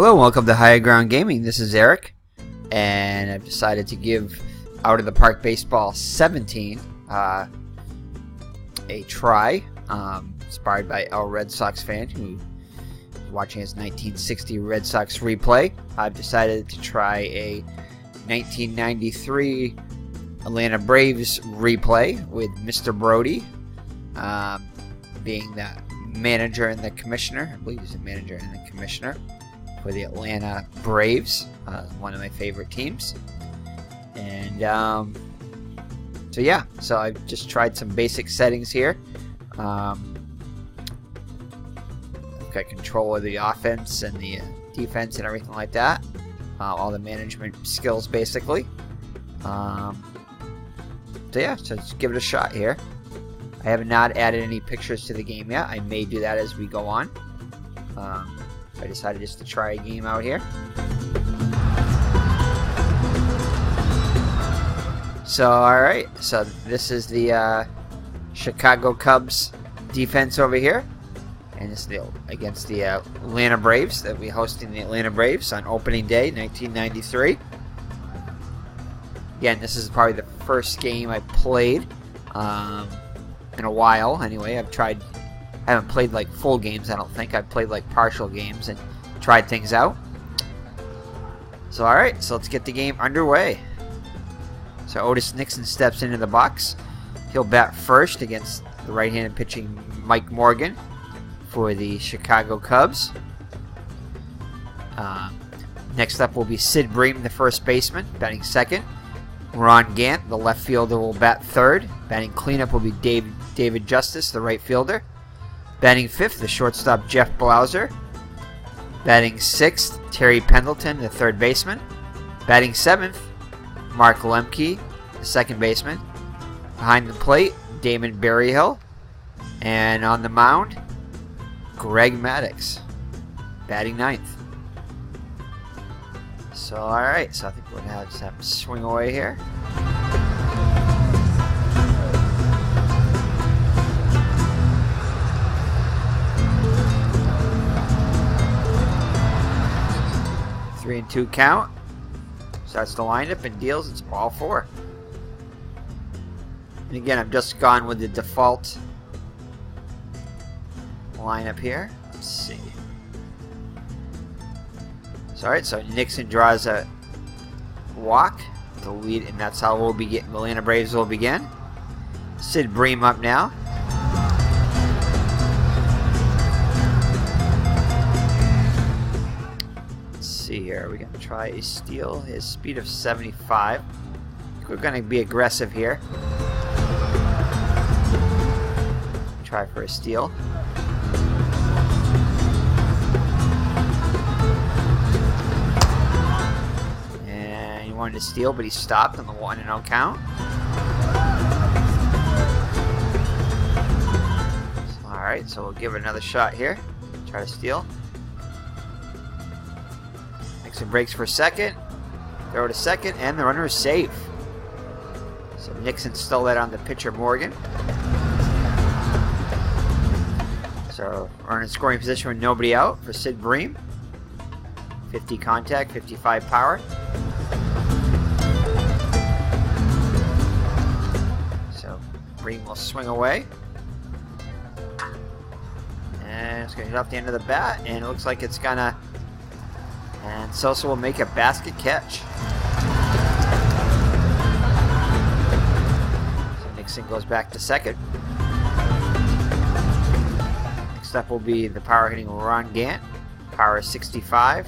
Hello and welcome to Higher Ground Gaming. This is Eric, and I've decided to give Out of the Park Baseball 17 a try. Inspired by a Red Sox fan who was watching his 1960 Red Sox replay. I've decided to try a 1993 Atlanta Braves replay with Mr. Brodie being the manager and the commissioner. I believe he's the manager and the commissioner for the Atlanta Braves, one of my favorite teams. And so I've just tried some basic settings here. I've got control of the offense and the defense and everything like that. All the management skills basically. So just give it a shot here. I have not added any pictures to the game yet. I may do that as we go on. I decided just to try a game out here. So, alright. So, this is the Chicago Cubs defense over here. And this is against the Atlanta Braves that we hosting the Atlanta Braves on opening day, 1993. Again, this is probably the first game I played in a while. Anyway, I haven't played like full games, I don't think. I've played like partial games and tried things out. So alright, so let's get the game underway. So Otis Nixon steps into the box. He'll bat first against the right-handed pitching Mike Morgan for the Chicago Cubs. Next up will be Sid Bream, the first baseman, batting second. Ron Gant, the left fielder, will bat third. Batting cleanup will be David Justice, the right fielder. Batting fifth, the shortstop Jeff Blauser. Batting sixth, Terry Pendleton, the third baseman. Batting seventh, Mark Lemke, the second baseman. Behind the plate, Damon Berryhill. And on the mound, Greg Maddux, batting ninth. So, alright, so I think we're going to have to swing away here. Three and two count. Starts the lineup and deals. It's ball four. And again, I've just gone with the default lineup here. Let's see. So, alright, so Nixon draws a walk to lead, and that's how we'll begin. The Atlanta Braves will begin. Sid Bream up now. Here we're going to try a steal. His speed of 75. I think we're going to be aggressive here. Try for a steal. And he wanted to steal, but he stopped on the 1-0 count. Alright, so we'll give it another shot here. Try to steal. Nixon breaks for second, throw to second, and the runner is safe. So Nixon stole that on the pitcher Morgan. So runner in scoring position with nobody out for Sid Bream. 50 contact, 55 power. So Bream will swing away. And it's going to hit off the end of the bat, and it looks like it's going to... And Sosa will make a basket catch. So Nixon goes back to second. Next up will be the power hitting Ron Gant. Power 65.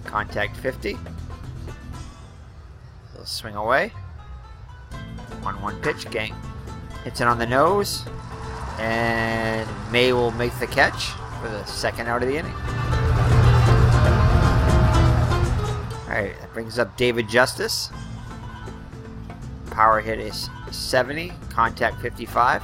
Contact 50. He'll swing away. 1-1 pitch. Gang hits it on the nose. And May will make the catch for the second out of the inning. Alright, that brings up David Justice. Power hit is 70, contact 55.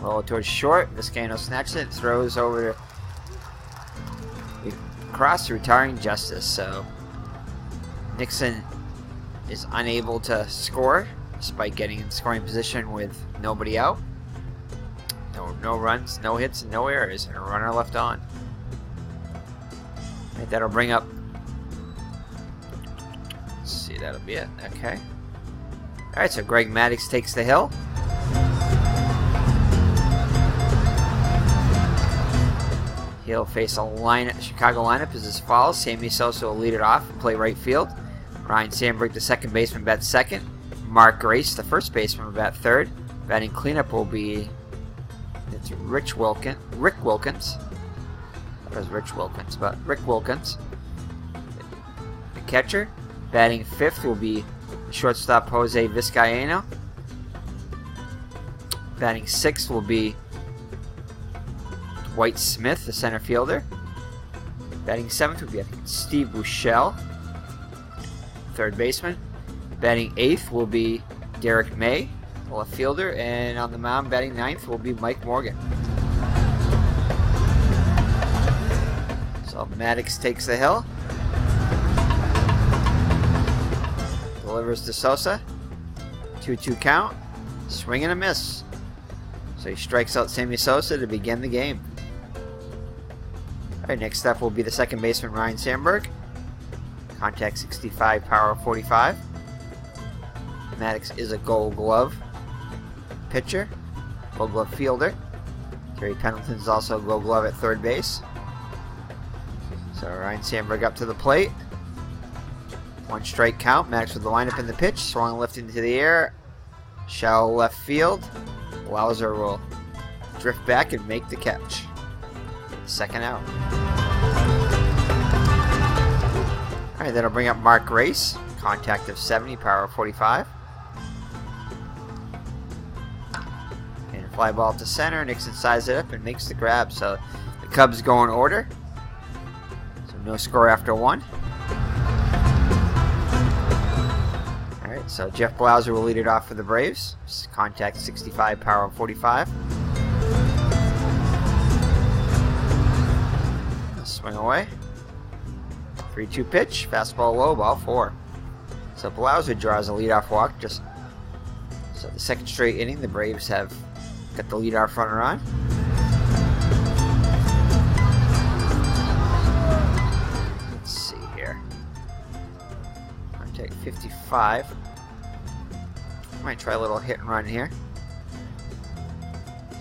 Roll it towards short. Vizcaino snatches it, throws over across the retiring Justice. So Nixon is unable to score. despite getting in scoring position with nobody out. No runs, no hits, and no errors, and a runner left on. Right, that'll bring up. Let's see, that'll be it. Okay. All right, so Greg Maddux takes the hill. He'll face a Chicago lineup as follows. Sammy Sosa will lead it off and play right field. Ryan Sandberg, the second baseman, bats second. Mark Grace, the first baseman, will bat third. Batting cleanup will be Rick Wilkins. That was Rich Wilkins, but Rick Wilkins. The catcher. Batting fifth will be shortstop Jose Vizcaino. Batting sixth will be Dwight Smith, the center fielder. Batting seventh will be Steve Buechele, third baseman. Batting eighth will be Derek May, the left fielder. And on the mound, batting ninth will be Mike Morgan. So Maddux takes the hill. Delivers to Sosa. 2-2 count. Swing and a miss. So he strikes out Sammy Sosa to begin the game. Alright, next up will be the second baseman Ryan Sandberg. Contact 65, power 45. Maddux is a Gold Glove pitcher, Gold Glove fielder. Terry Pendleton is also a Gold Glove at third base. So Ryan Sandberg up to the plate. 1 strike count. Maddux with the lineup in the pitch. Swung lift into the air. Shallow left field. Blauser will drift back and make the catch. Second out. Alright, that'll bring up Mark Grace. Contact of 70, power 45. And fly ball to center. Nixon sizes it up and makes the grab. So the Cubs go in order. So no score after 1. Alright, so Jeff Blauser will lead it off for the Braves. Contact 65, power 45. Swing away. 3-2 pitch. Fastball low, ball 4. So Blauser draws a leadoff walk. So the second straight inning, the Braves have got the leadoff runner on. Let's see here. Contact 55. Might try a little hit and run here.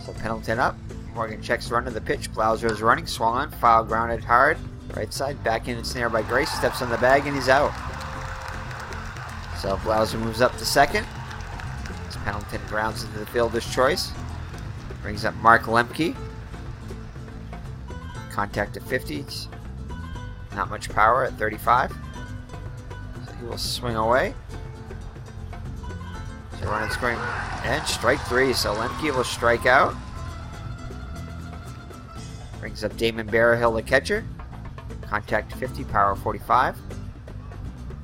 So Pendleton up. Morgan checks the run to the pitch. Blauser is running. Swung on. Foul grounded hard. Right side. Back in and snare by Grace. Steps on the bag and he's out. So Blauser moves up to second. As Pendleton grounds into the fielder's choice. Brings up Mark Lemke. Contact at 50. Not much power at 35. So he will swing away. So running scoring. And strike 3. So Lemke will strike out. Brings up Damon Berryhill, the catcher. Contact 50, power 45.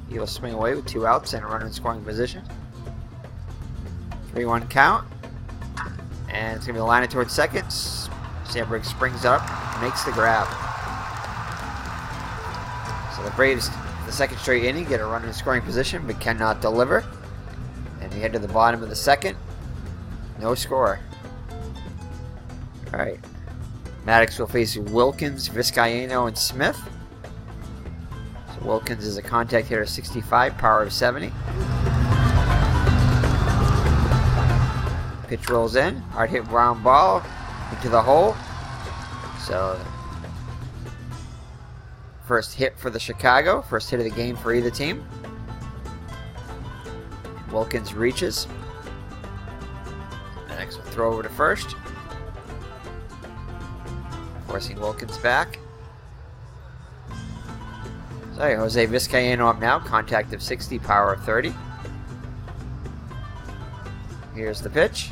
He will swing away with 2 outs and a runner in scoring position. 3-1 count. And it's going to be lining towards second. Sandberg springs up, makes the grab. So the Braves, the second straight inning, get a runner in scoring position but cannot deliver. And we head to the bottom of the second. No score. Alright. Maddux will face Wilkins, Vizcaino, and Smith. So Wilkins is a contact hitter, 65, power of 70. Pitch rolls in, hard hit ground ball into the hole. So first hit for the Chicago, first hit of the game for either team. Wilkins reaches. Maddux will throw over to first. Forcing Wilkins back. So Jose Vizcaino up now. Contact of 60, power of 30. Here's the pitch.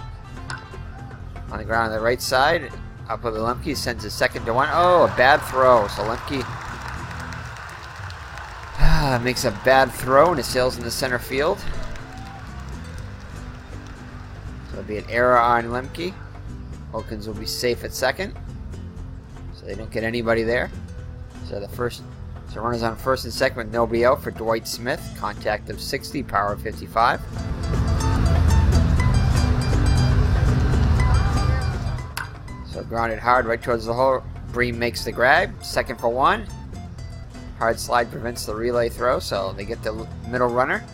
On the ground on the right side. Up with the Lemke. Sends his second to 1. Oh, a bad throw. So Lemke makes a bad throw and it sails in the center field. So it'll be an error on Lemke. Wilkins will be safe at second. They don't get anybody there. So runners on first and second with nobody out for Dwight Smith. Contact of 60, power of 55. grounded hard right towards the hole. Bream makes the grab. Second for 1. Hard slide prevents the relay throw, so they get the middle runner.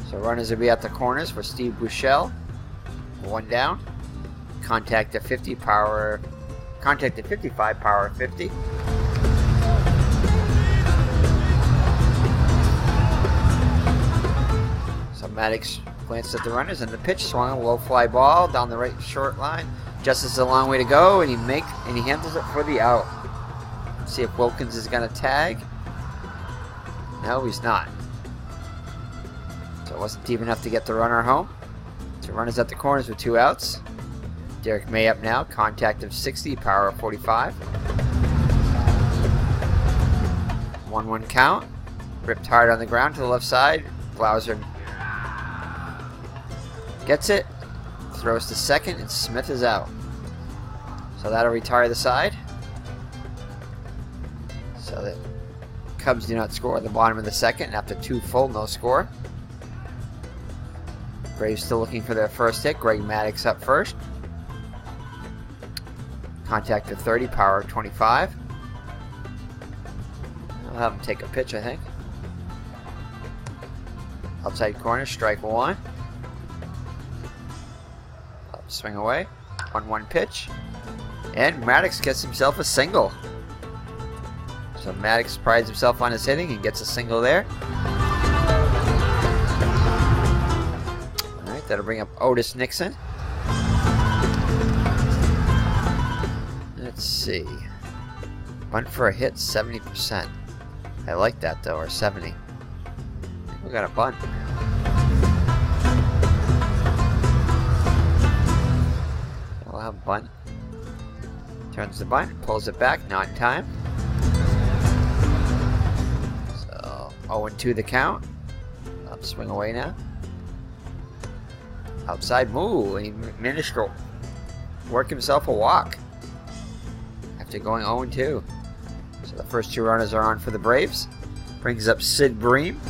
So runners will be at the corners for Steve Bushell. 1 down. Contact at 50, power. Contact at 55, power 50. So Maddox glanced at the runners and the pitch, swung a low fly ball down the right short line. Justice is a long way to go, and he handles it for the out. Let's see if Wilkins is going to tag. No, he's not. So it wasn't deep enough to get the runner home. So runners at the corners with 2 outs. Derek May up now, contact of 60, power of 45. 1-1 count. Ripped hard on the ground to the left side. Blauser gets it, throws to second, and Smith is out. So that'll retire the side. So the Cubs do not score at the bottom of the second after 2 full, no score. Braves still looking for their first hit. Greg Maddux up first. Contact of 30, power of 25. I'll have him take a pitch, I think. Outside corner, strike 1. Up, swing away. 1-1 pitch. And Maddux gets himself a single. So Maddux prides himself on his hitting and gets a single there. Alright, that'll bring up Otis Nixon. Let's see. Bunt for a hit, 70%. I like that though, or 70. I think we got a bunt. We'll have a bunt. Turns the bunt, pulls it back, not in time. So 0-2 the count. Up, swing away now. Outside move, and he managed to work himself a walk after going 0-2. So the first 2 runners are on for the Braves. Brings up Sid Bream.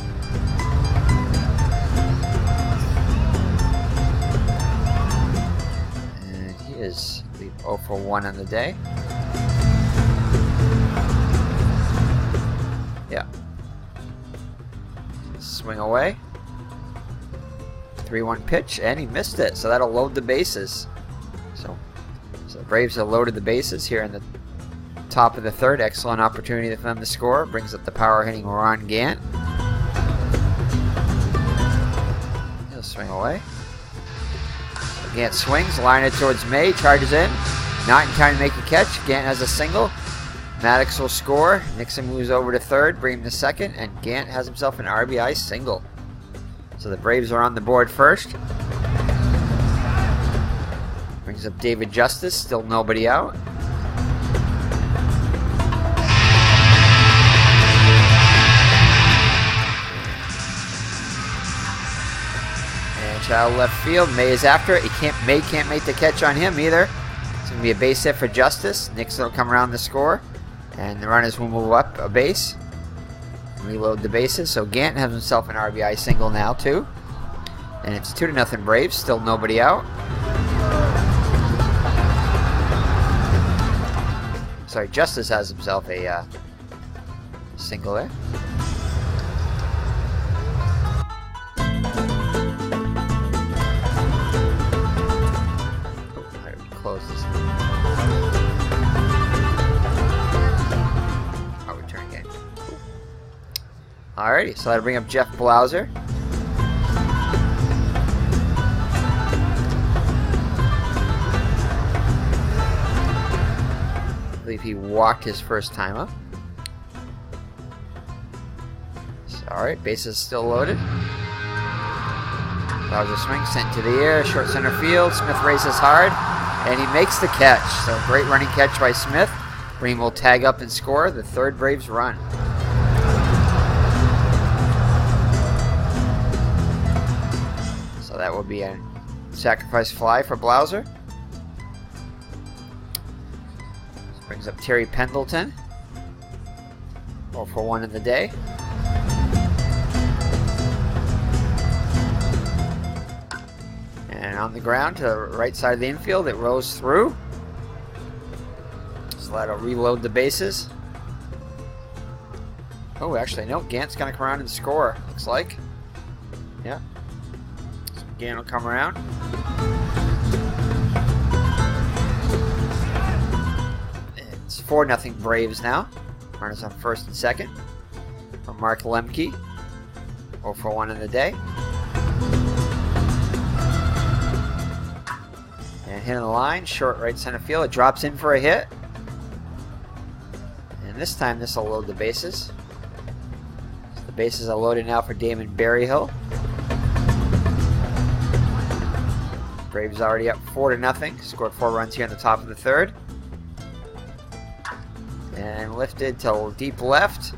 And he is 0 for 1 on the day. Yeah. Swing away. 3-1 pitch, and he missed it. So that'll load the bases. So the Braves have loaded the bases here in the top of the third. Excellent opportunity for them to score. Brings up the power hitting Ron Gant. He'll swing away. So Gant swings, line it towards May, charges in. Not in time to make a catch. Gant has a single. Maddux will score. Nixon moves over to third, Bream to second, and Gant has himself an RBI single. So the Braves are on the board first. Brings up David Justice, still nobody out. And child left field, May is after it. May can't make the catch on him either. It's going to be a base hit for Justice. Nixon will come around the score, and the runners will move up a base. Reload the bases, so Gant has himself an RBI single now too. And it's 2-0 Braves, still nobody out. Sorry, Justice has himself a single there. Close this. Oh, return game. Alrighty, so that'll bring up Jeff Blauser. I believe he walked his first time up. So, alright, bases still loaded. Blauser swings, sent to the air, short center field. Smith races hard, and he makes the catch. So, great running catch by Smith. Bream will tag up and score the third Braves run. So that will be a sacrifice fly for Blauser. This brings up Terry Pendleton. 0 for 1 in the day. And on the ground to the right side of the infield, it rolls through. So that'll reload the bases. Oh, actually, no. Gant's going to come around and score, looks like. Yeah. So Gant will come around. It's 4-0 Braves now. Runners on first and second. From Mark Lemke. 0-for-1 in the day. And hitting the line, short right center field. It drops in for a hit. And this time this will load the bases. So the bases are loaded now for Damon Berryhill. Braves already up 4-0. Scored 4 runs here in the top of the third. And lifted to deep left.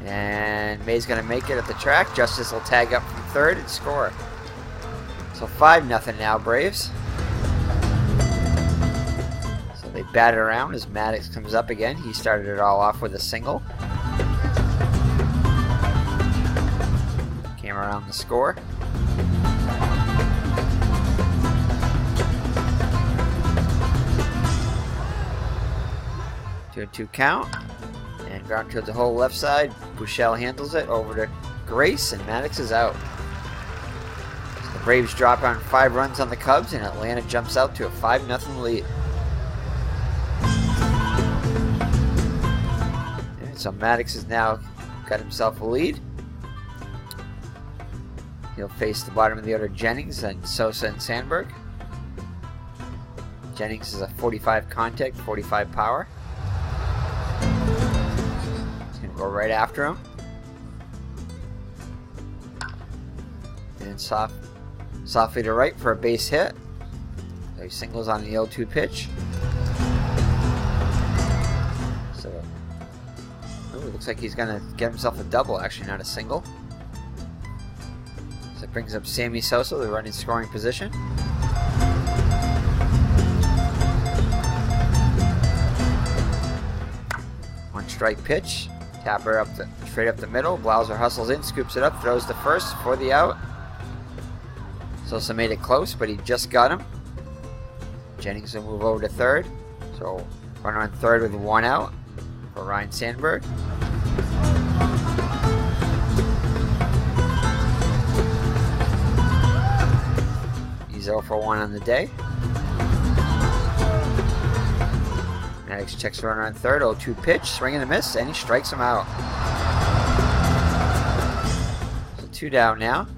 And May's going to make it at the track. Justice will tag up from third and score. So 5-0 now, Braves. So they bat it around as Maddox comes up again. He started it all off with a single. Came around the score. Two and 2 count. And ground towards the whole left side. Bouchel handles it over to Grace, and Maddox is out. So the Braves drop on 5 runs on the Cubs, and Atlanta jumps out to a 5-0 lead. And so Maddox has now got himself a lead. He'll face the bottom of the order Jennings and Sosa and Sandberg. Jennings is a 45 contact, 45 power. Go right after him. And softly to right for a base hit. So he singles on the 0-2 pitch. So it looks like he's going to get himself a double, actually, not a single. So it brings up Sammy Sosa, the running scoring position. One strike pitch. Tapper up straight up the middle. Blauser hustles in, scoops it up, throws the first for the out. Sosa made it close, but he just got him. Jennings will move over to third. So runner on third with 1 out for Ryan Sandberg. He's 0-for-1 on the day. Maddox checks the runner on third, 0-2 pitch, swing and a miss, and he strikes him out. So 2 down now.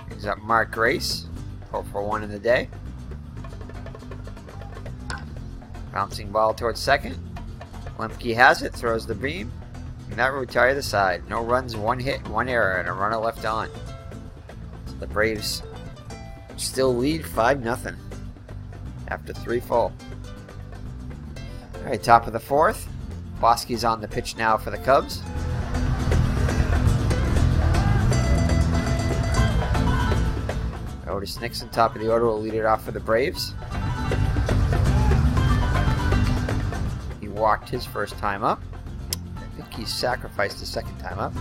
Brings up Mark Grace, 0-for-1 in the day. Bouncing ball towards second. Lemke has it, throws the beam, and that will retire the side. No runs, 1 hit, 1 error, and a runner left on. So the Braves still lead 5-0 after 3 full. Alright, top of the 4th. Bosky's on the pitch now for the Cubs. Otis Nixon, top of the order, will lead it off for the Braves. He walked his first time up. I think he sacrificed his second time up.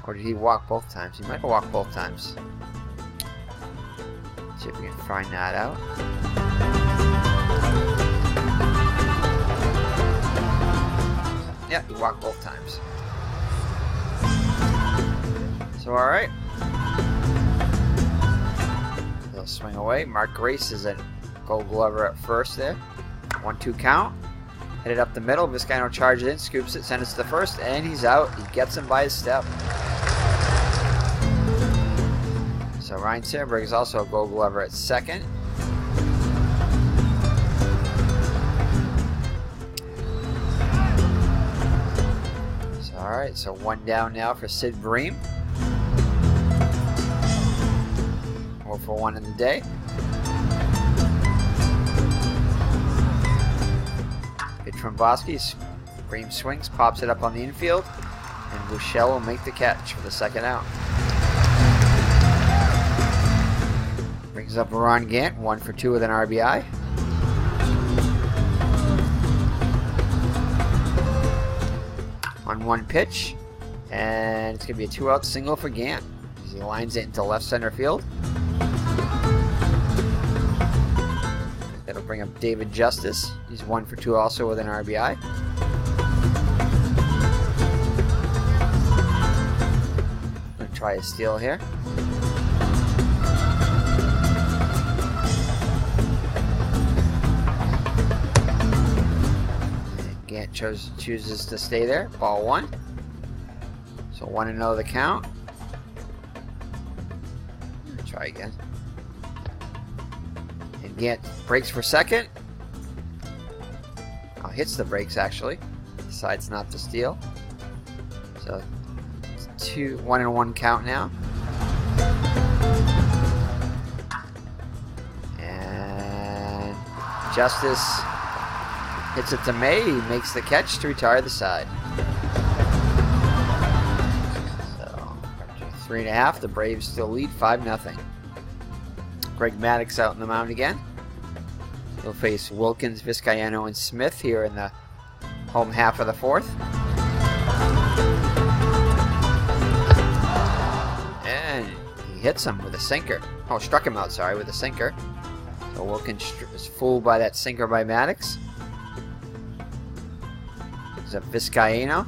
Or did he walk both times? He might have walked both times. See if we can find that out. Yeah, he walked both times. So, alright. He'll swing away. Mark Grace is a Gold Glover at first there. 1-2 count. Hit it up the middle. Vizcaino charges in, scoops it, sends it to the first, and he's out. He gets him by his step. So Ryan Sandberg is also a Gold Glover at second. So, alright, so 1 down now for Sid Bream. 0-for-1 in the day. Pitch from Bosky. Bream swings, pops it up on the infield, and Bouchel will make the catch for the second out. Brings up Ron Gant, 1 for 2 with an RBI. On 1 pitch, and it's going to be a 2-out single for Gant as he lines it into left center field. bring up David Justice. He's 1 for 2 also with an RBI. Gonna try a steal here. And Gant chooses to stay there. Ball 1. So 1-0 the count. Try again. And Gant breaks for second. Oh, hits the brakes actually. Decides not to steal. So 1-1 count now. And Justice hits it to May. He makes the catch to retire the side. So 3.5. The Braves still lead 5-0. Greg Maddux out on the mound again. He'll face Wilkins, Vizcaino, and Smith here in the home half of the 4th. And he hits him with a sinker. Oh, struck him out, sorry, with a sinker. So Wilkins is fooled by that sinker by Maddux. He's up Vizcaino.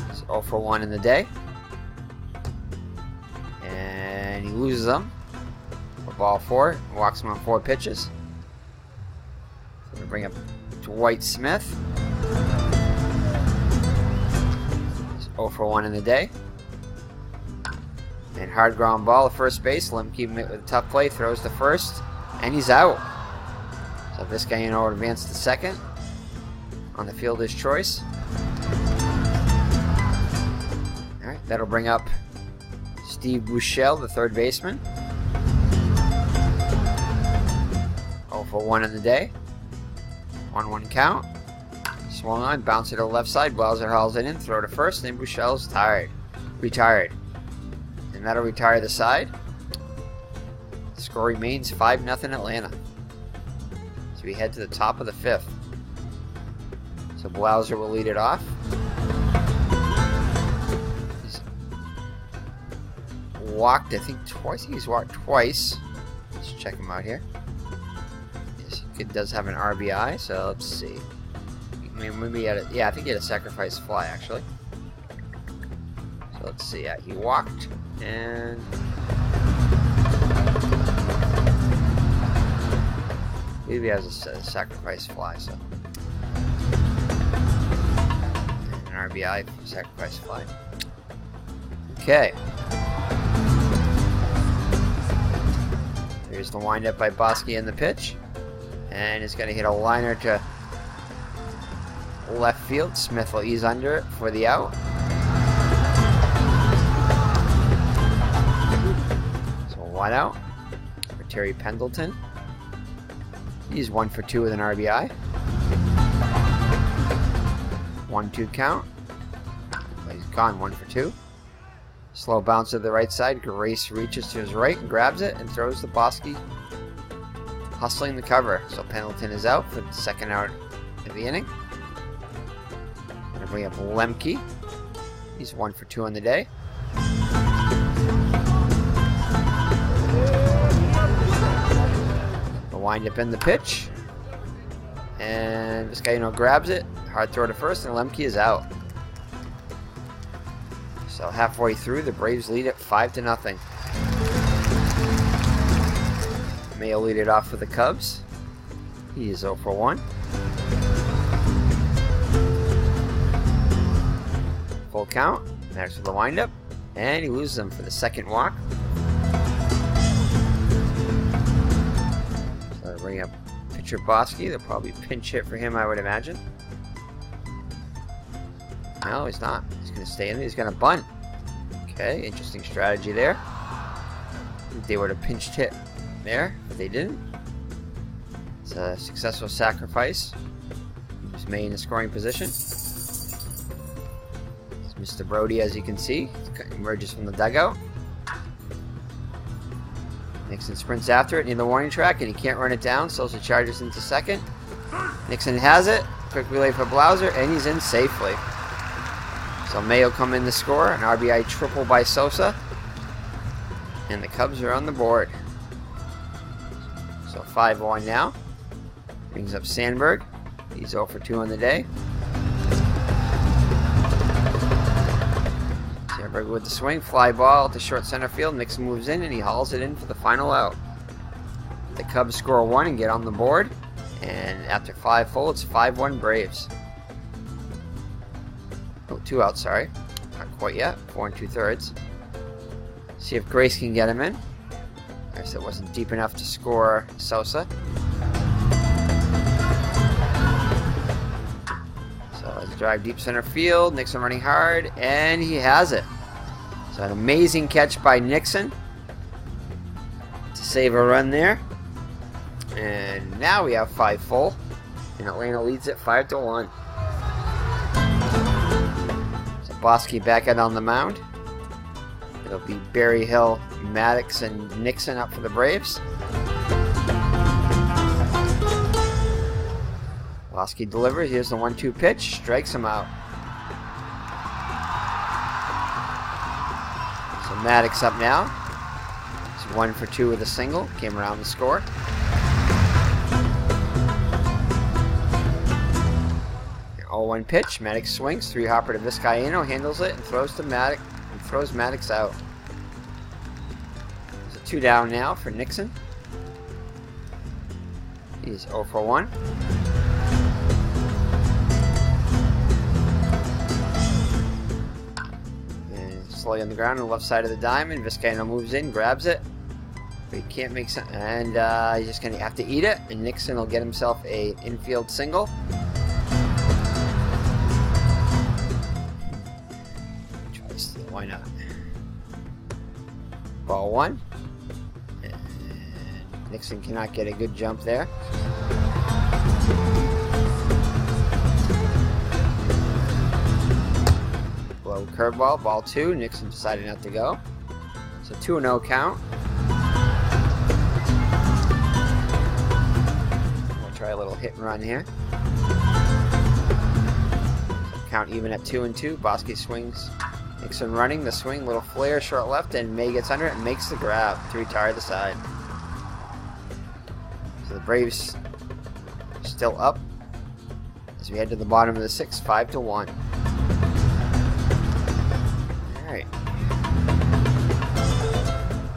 He's 0 for 1 in the day. And he loses them. Ball 4, walks him on 4 pitches. So we bring up Dwight Smith. He's 0 for 1 in the day. And hard ground ball at first base. Lemke with a tough play, throws to first, and he's out. So Vizcaino will advance to second on the fielder's choice. Alright, that'll bring up Steve Buechele, the third baseman. 0 for 1 in the day. 1-1 count. Swung on, bounce to the left side. Blauser hauls it in, throw to first, and Buechele's retired. And that'll retire the side. The score remains 5-0 Atlanta. So we head to the top of the 5th. So Blauser will lead it off. He's walked, I think, twice. He's walked twice. Let's check him out here. It does have an RBI, so let's see. I mean, maybe yeah, I think he had a sacrifice fly actually. So let's see. Yeah, he walked and maybe he has a sacrifice fly. So and an RBI for sacrifice fly. Okay. Here's the windup by Bosky in the pitch. And it's going to hit a liner to left field. Smith will ease under it for the out. So 1 out for Terry Pendleton. He's 1 for 2 with an RBI. 1-2 count. But he's gone 1 for 2. Slow bounce to the right side. Grace reaches to his right and grabs it and throws to Bosky. Hustling the cover. So Pendleton is out for the second out of the inning. And we have Lemke. He's 1 for 2 on the day. The windup in the pitch. And this guy, grabs it. Hard throw to first, and Lemke is out. So halfway through, the Braves lead it 5-0. Mayo lead it off for the Cubs. He is 0 for 1. Full count. Next with the windup. And he loses them for the second walk. So they'll bring up pitcher Bosky. They'll probably pinch hit for him, I would imagine. No, he's not. He's going to stay in there. He's going to bunt. Okay, interesting strategy there. If they would have pinched hit there, but they didn't. It's a successful sacrifice. He was made in a scoring position. It's Mr. Brodie, as you can see, emerges from the dugout. Nixon sprints after it near the warning track, and he can't run it down. Sosa charges into second. Nixon has it. Quick relay for Blauser, and he's in safely. So Mayo come in to score, an RBI triple by Sosa, and the Cubs are on the board. 5-1 now. Brings up Sandberg. He's 0 for 2 on the day. Sandberg with the swing. Fly ball to short center field. Nixon moves in and he hauls it in for the final out. The Cubs score 1 and get on the board. And after 5 full, it's 5-1 Braves. Oh, 2 out, sorry. Not quite yet. 4 2/3. See if Grace can get him in. I guess it wasn't deep enough to score Sosa. So let's drive deep center field. Nixon running hard, and he has it. So an amazing catch by Nixon to save a run there. And now we have 5 full, and Atlanta leads it 5-1. So Bosky back out on the mound. It'll be Berryhill, Maddox, and Nixon up for the Braves. Bosky delivers. Here's the 1-2 pitch. Strikes him out. So Maddox up now. He's 1 for 2 with a single. Came around the score. All 1 pitch. Maddox swings. 3-hopper to Vizcaino. Handles it and throws to Maddox. Throws Maddox out. So 2 down now for Nixon. He's 0 for 1. And slowly on the ground on the left side of the diamond. Vizcaino moves in, grabs it. But he can't make sense. And he's just going to have to eat it. And Nixon will get himself an infield single. Why not? Ball 1. And Nixon cannot get a good jump there. Low curveball. Ball 2. Nixon decided not to go. So 2-0 count. I'm going to try a little hit and run here. Count even at 2-2. Bosky swings. Nixon running the swing, little flare, short left, and May gets under it and makes the grab to retire the side. So the Braves still up as we head to the bottom of the 6th, 5-1. Alright.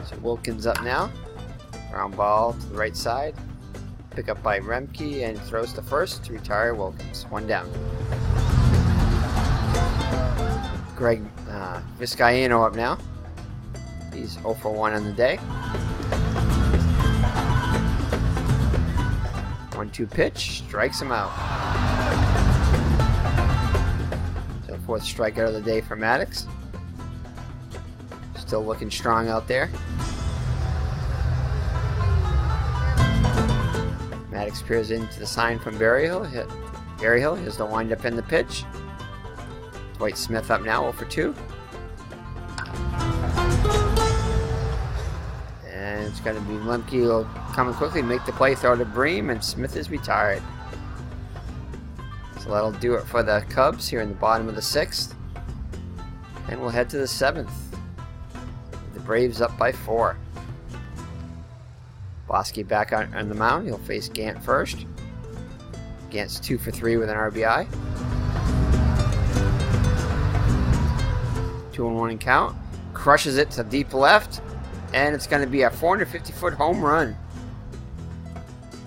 So Wilkins up now. Ground ball to the right side. Pick up by Remke and throws to first to retire Wilkins. 1 down. Greg Vizcaino up now. He's 0 for 1 on the day. 1-2 pitch. Strikes him out. So 4th strikeout of the day for Maddox. Still looking strong out there. Maddox peers into the sign from Berryhill. Berryhill is the windup in the pitch. Dwight Smith up now, 0 for 2. And it's going to be Lemke will come in quickly, make the play, throw to Bream, and Smith is retired. So that'll do it for the Cubs here in the bottom of the 6th. And we'll head to the 7th. The Braves up by 4. Bosky back on the mound. He'll face Gant first. Gant's 2 for 3 with an RBI. 2-1 count. Crushes it to deep left. And it's going to be a 450-foot home run.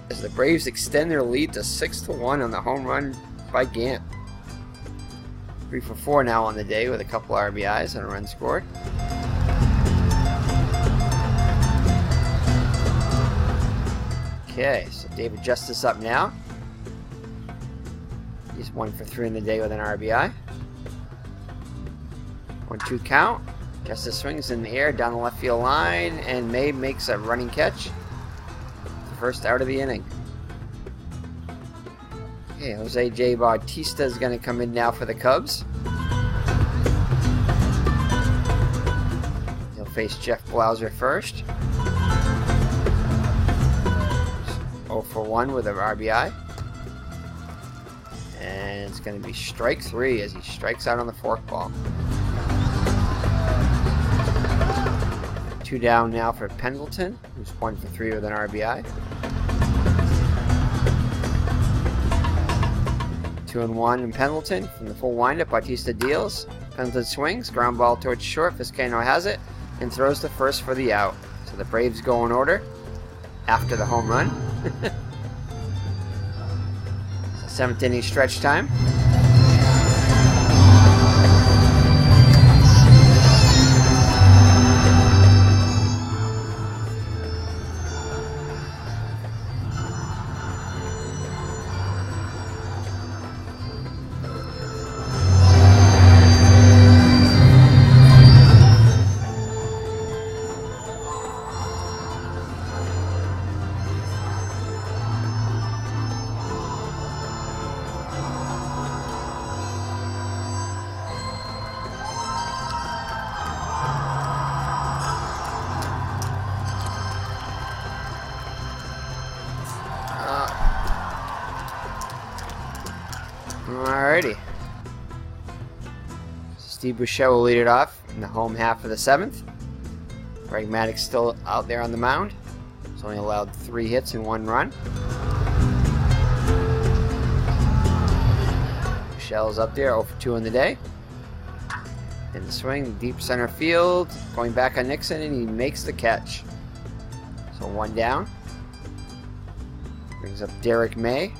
As the Braves extend their lead to 6-1 on the home run by Gant. 3 for 4 now on the day with a couple RBIs and a run scored. Okay, so David Justice up now. He's 1 for 3 in the day with an RBI. 1-2 count. Justice swings in the air down the left field line, and May makes a running catch. The first out of the inning. Okay, Jose J. Bautista is going to come in now for the Cubs. He'll face Jeff Blauser first. 0 for 1 with an RBI. And it's going to be strike 3 as he strikes out on the forkball. 2 down now for Pendleton, who's 1 for 3 with an RBI. 2-1 in Pendleton. From the full windup, Bautista deals. Pendleton swings. Ground ball towards short. Vizcaino has it and throws the first for the out. So the Braves go in order after the home run. 7th inning stretch time. Alrighty. Steve Boucher will lead it off in the home half of the 7th. Greg Maddux still out there on the mound. He's only allowed 3 hits and 1 run. Boucher's up there, 0 for 2 in the day. In the swing, deep center field, going back on Nixon, and he makes the catch. So 1 down. Brings up Derek May.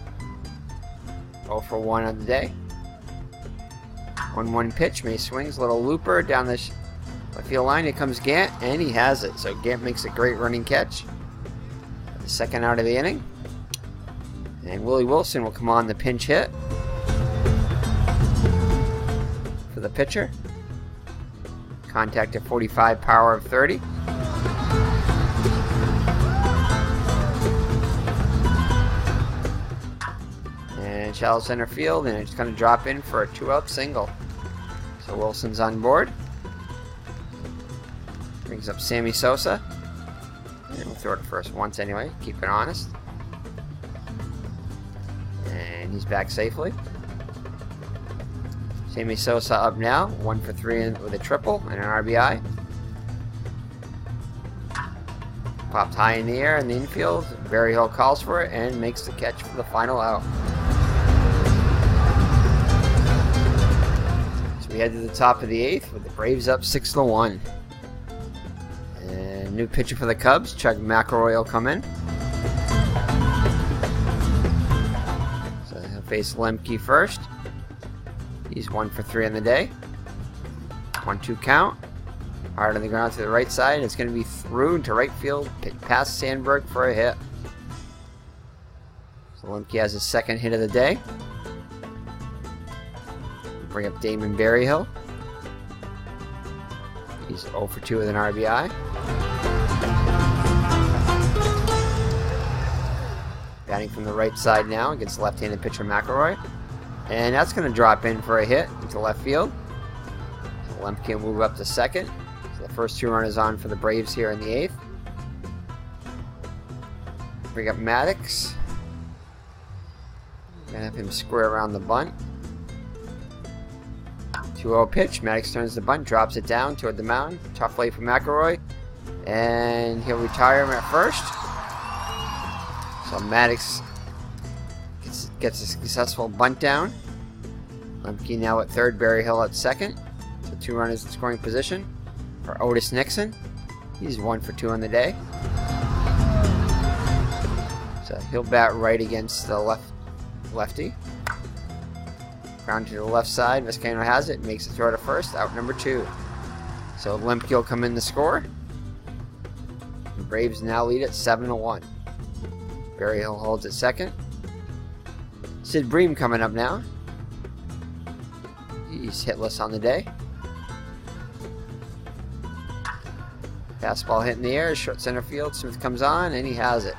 0 for 1 on the day. 1-1 pitch. May swings. Little looper down the left field line. Here comes Gant, and he has it. So Gant makes a great running catch. The 2nd out of the inning. And Willie Wilson will come on the pinch hit for the pitcher. Contact at 45, power of 30. And shallow center field, and it's going to drop in for a 2-out single. So Wilson's on board. Brings up Sammy Sosa. And we'll throw it first once anyway, keep it honest. And he's back safely. Sammy Sosa up now, 1 for 3 with a triple and an RBI. Popped high in the air in the infield. Berryhill calls for it and makes the catch for the final out. So we head to the top of the 8th with the Braves up 6-1. And new pitcher for the Cubs, Chuck McElroy will come in. So he'll face Lemke first. He's 1 for 3 on the day. 1-2 count. Hard on the ground to the right side. It's going to be through to right field, past Sandberg for a hit. So Lemke has his 2nd hit of the day. Bring up Damon Berryhill. He's 0 for 2 with an RBI. Batting from the right side now against left-handed pitcher McElroy. And that's going to drop in for a hit into left field. So Lemke will move up to 2nd. So the first 2 runners on for the Braves here in the 8th. Bring up Maddux. Gonna have him square around the bunt. 2-0 pitch. Maddux turns the bunt, drops it down toward the mound. Tough lay for McElroy. And he'll retire him at first. So Maddux gets a successful bunt down. Lemke now at 3rd, Berryhill at 2nd. So 2 runners in scoring position for Otis Nixon. He's 1 for 2 on the day. So he'll bat right against the lefty. Ground to the left side. Vizcaino has it. Makes a throw to first. Out number 2. So Lemke will come in to score. The Braves now lead at 7-1. Berryhill holds at 2nd. Sid Bream coming up now. He's hitless on the day. Fastball hit in the air, short center field. Smith comes on, and he has it.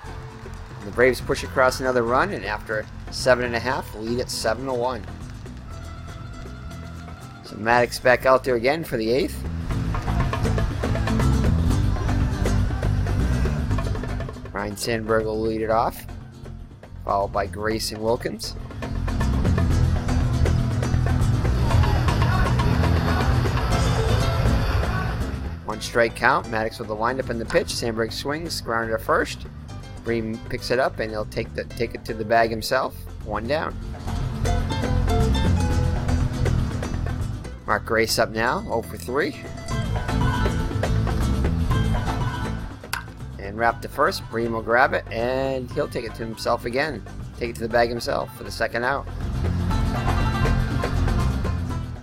And the Braves push across another run, and after 7.5, lead at 7-1. So Maddux back out there again for the 8th. Ryan Sandberg will lead it off, followed by Grayson Wilkins. One strike count. Maddux with the windup and the pitch. Sandberg swings, grounded to first. Bream picks it up and he'll take it to the bag himself. 1 down. Mark Grace up now, 0 for 3. And wrap the first. Bream will grab it, and he'll take it to himself again. Take it to the bag himself for the second out.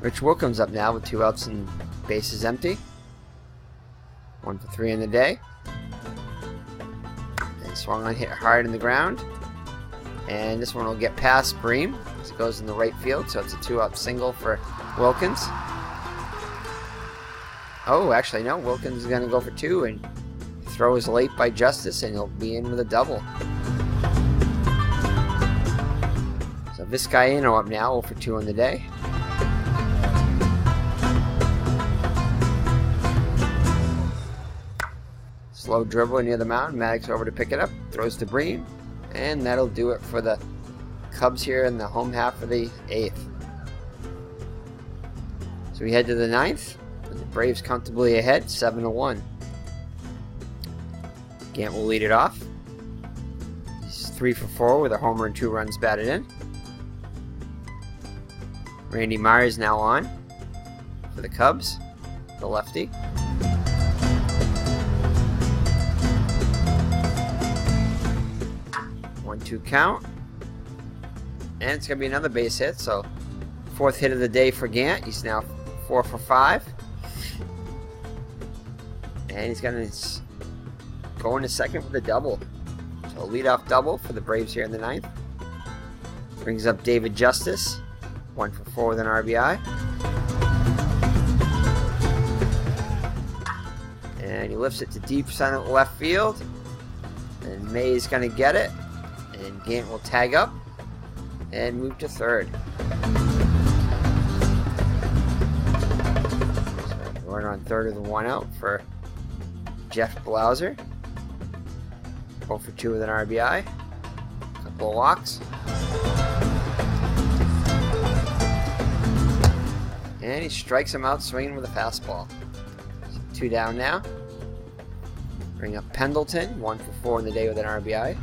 Rich Wilkins up now with 2 outs and bases empty. 1 for 3 in the day. And swung on, hit hard in the ground. And this one will get past Bream. It goes in the right field, so it's a 2-out single for Wilkins. Oh, actually no, Wilkins is going to go for 2 and throws late by Justice, and he'll be in with a double. So Vizcaíno up now, 0 for 2 on the day. Slow dribble near the mound. Maddox over to pick it up, throws to Bream, and that'll do it for the Cubs here in the home half of the 8th. So we head to the 9th. The Braves comfortably ahead, 7-1. Gant will lead it off. He's 3 for 4 with a homer and 2 runs batted in. Randy Myers now on for the Cubs, the lefty. One-two count. And it's going to be another base hit, so 4th hit of the day for Gant. He's now 4 for 5. And he's going to go into second with a double. So a leadoff double for the Braves here in the 9th. Brings up David Justice, 1 for 4 with an RBI. And he lifts it to deep center left field. And May's going to get it. And Gant will tag up and move to third. So runner on third with a 1 out for Jeff Blauser. 0 for 2 with an RBI. Couple of walks. And he strikes him out swinging with a fastball. So 2 down now. Bring up Pendleton, 1 for 4 in the day with an RBI.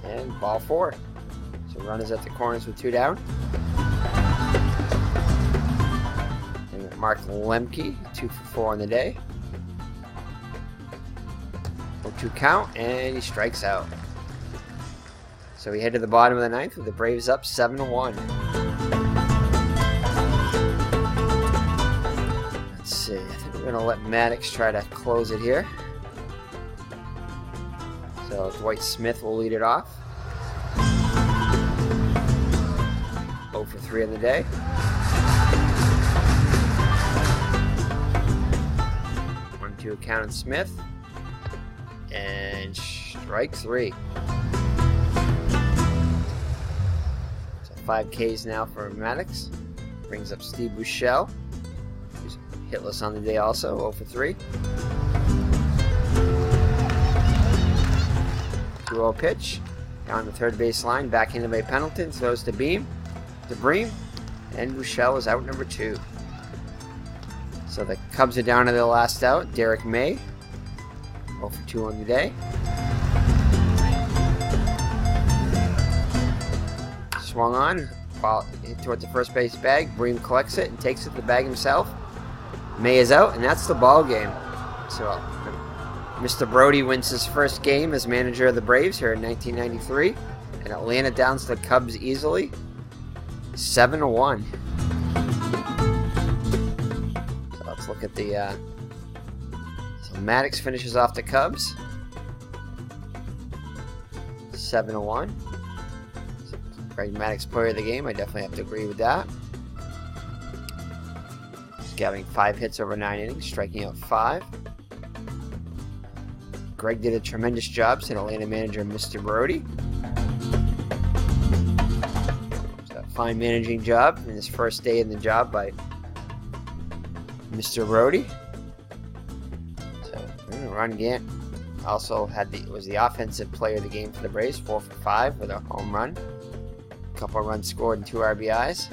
And ball 4. So runners at the corners with 2 down. And Mark Lemke, 2 for 4 on the day. 0-2 count, and he strikes out. So we head to the bottom of the 9th with the Braves up 7-1. Let's see. I think we're going to let Maddox try to close it here. So Dwight Smith will lead it off. 0 for 3 in the day. One-two count on Smith. And strike 3. So 5 Ks now for Maddox. Brings up Steve Buechele, who's hitless on the day also, 0 for 3. 2-0 pitch. Down the third base line, back into by Pendleton, throws to Bream, and Buechele is out number 2. So the Cubs are down to their last out, Derek May. 0 for 2 on the day. Swung on, ball towards the first base bag. Bream collects it and takes it to the bag himself. May is out, and that's the ball game. So Mr. Brodie wins his first game as manager of the Braves here in 1993, and Atlanta downs the Cubs easily, 7-1. So let's look at the. Maddox finishes off the Cubs, 7-1. Great Maddox player of the game. I definitely have to agree with that. He's having 5 hits over 9 innings, striking out 5. Greg did a tremendous job, said Atlanta manager Mr. Brodie. So a fine managing job in his first day in the job by Mr. Brodie. Ron Gant also was the offensive player of the game for the Braves, 4 for 5 with a home run. A couple of runs scored and 2 RBIs.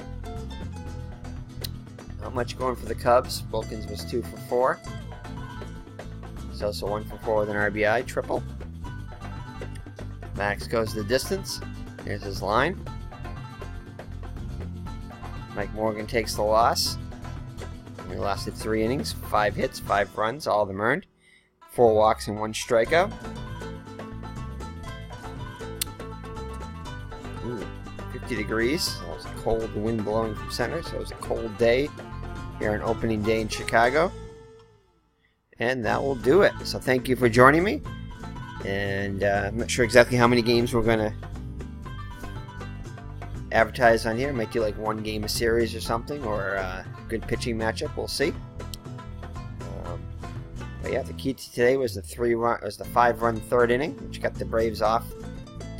Not much going for the Cubs. Wilkins was 2 for 4. He's also 1 for 4 with an RBI triple. Max goes the distance. Here's his line. Mike Morgan takes the loss. We lasted 3 innings, 5 hits, 5 runs, all of them earned. 4 walks and 1 strikeout. Ooh, 50 degrees. So it was a cold wind blowing from center, so it was a cold day here on opening day in Chicago. And that will do it. So thank you for joining me. And I'm not sure exactly how many games we're going to advertise on here. Might do like 1 game a series or something, or a good pitching matchup. We'll see. But yeah, the key to today was the 5-run 3rd inning, which got the Braves off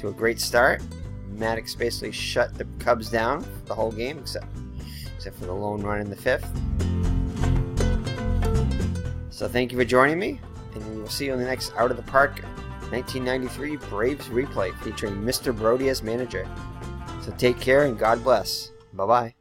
to a great start. Maddox basically shut the Cubs down the whole game, except for the lone run in the 5th. So thank you for joining me, and we will see you on the next Out of the Park 1993 Braves replay featuring Mr. Brodie as manager. So take care and God bless. Bye-bye.